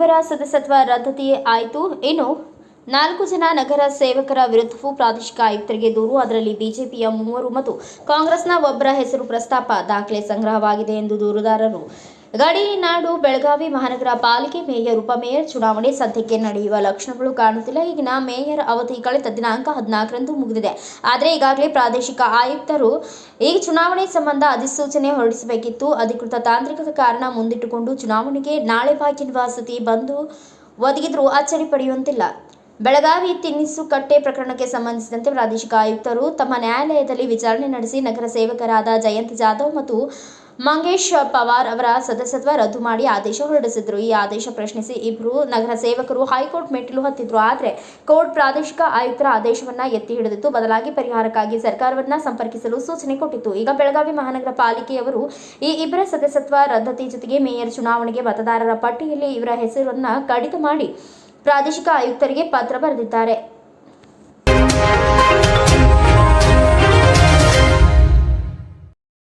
ಇಬ್ಬರ ಸದಸ್ಯತ್ವ ರದ್ದತಿ ಆಯಿತು. ಇನ್ನು 4 ಜನ ನಗರ ಸೇವಕರ ವಿರುದ್ಧವೂ ಪ್ರಾದೇಶಿಕ ಆಯುಕ್ತರಿಗೆ ದೂರು. ಅದರಲ್ಲಿ ಬಿಜೆಪಿಯ 3 ಮತ್ತು ಕಾಂಗ್ರೆಸ್ನ ಒಬ್ಬರ ಹೆಸರು ಪ್ರಸ್ತಾಪ. ದಾಖಲೆ ಸಂಗ್ರಹವಾಗಿದೆ ಎಂದು ದೂರುದಾರರು. ಗಡಿನಾಡು ಬೆಳಗಾವಿ ಮಹಾನಗರ ಪಾಲಿಕೆ ಮೇಯರ್, ಉಪಮೇಯರ್ ಚುನಾವಣೆ ಸದ್ಯಕ್ಕೆ ನಡೆಯುವ ಲಕ್ಷಣಗಳು ಕಾಣುತ್ತಿಲ್ಲ. ಈಗಿನ ಮೇಯರ್ ಅವಧಿ ಕಳೆದ ದಿನಾಂಕ 14ರಂದು ಮುಗಿದಿದೆ. ಆದರೆ ಈಗಾಗಲೇ ಪ್ರಾದೇಶಿಕ ಆಯುಕ್ತರು ಈ ಚುನಾವಣೆ ಸಂಬಂಧ ಅಧಿಸೂಚನೆ ಹೊರಡಿಸಬೇಕಿತ್ತು. ಅಧಿಕೃತ ತಾಂತ್ರಿಕ ಕಾರಣ ಮುಂದಿಟ್ಟುಕೊಂಡು ಚುನಾವಣೆಗೆ ನಾಳೆ ಬಾಗಿರುವ ಸ್ಥಿತಿ ಬಂದು ಒದಗಿದ್ರೂ ಅಚ್ಚರಿ ಪಡೆಯುವಂತಿಲ್ಲ. ಬೆಳಗಾವಿ ತಿನಿಸುಕಟ್ಟೆ ಪ್ರಕರಣಕ್ಕೆ ಸಂಬಂಧಿಸಿದಂತೆ ಪ್ರಾದೇಶಿಕ ಆಯುಕ್ತರು ತಮ್ಮ ನ್ಯಾಯಾಲಯದಲ್ಲಿ ವಿಚಾರಣೆ ನಡೆಸಿ ನಗರ ಸೇವಕರಾದ ಜಯಂತ್ ಜಾಧವ್ ಮತ್ತು ಮಂಗೇಶ್ ಪವಾರ್ ಅವರ ಸದಸ್ಯತ್ವ ರದ್ದು ಮಾಡಿ ಆದೇಶ ಹೊರಡಿಸಿದ್ರು. ಈ ಆದೇಶ ಪ್ರಶ್ನಿಸಿ ಇಬ್ಬರು ನಗರ ಸೇವಕರು ಹೈಕೋರ್ಟ್ ಮೆಟ್ಟಿಲು ಹತ್ತಿದ್ರು. ಆದರೆ ಕೋರ್ಟ್ ಪ್ರಾದೇಶಿಕ ಆಯುಕ್ತರ ಆದೇಶವನ್ನ ಎತ್ತಿ ಹಿಡಿದಿತ್ತು. ಬದಲಾಗಿ ಪರಿಹಾರಕ್ಕಾಗಿ ಸರ್ಕಾರವನ್ನ ಸಂಪರ್ಕಿಸಲು ಸೂಚನೆ ಕೊಟ್ಟಿತ್ತು. ಈಗ ಬೆಳಗಾವಿ ಮಹಾನಗರ ಪಾಲಿಕೆಯವರು ಈ ಇಬ್ಬರ ಸದಸ್ಯತ್ವ ರದ್ದತಿ ಜೊತೆಗೆ ಮೇಯರ್ ಚುನಾವಣೆಗೆ ಮತದಾರರ ಪಟ್ಟಿಯಲ್ಲಿ ಇವರ ಹೆಸರನ್ನ ಕಡಿತ ಮಾಡಿ ಪ್ರಾದೇಶಿಕ ಆಯುಕ್ತರಿಗೆ ಪತ್ರ ಬರೆದಿದ್ದಾರೆ.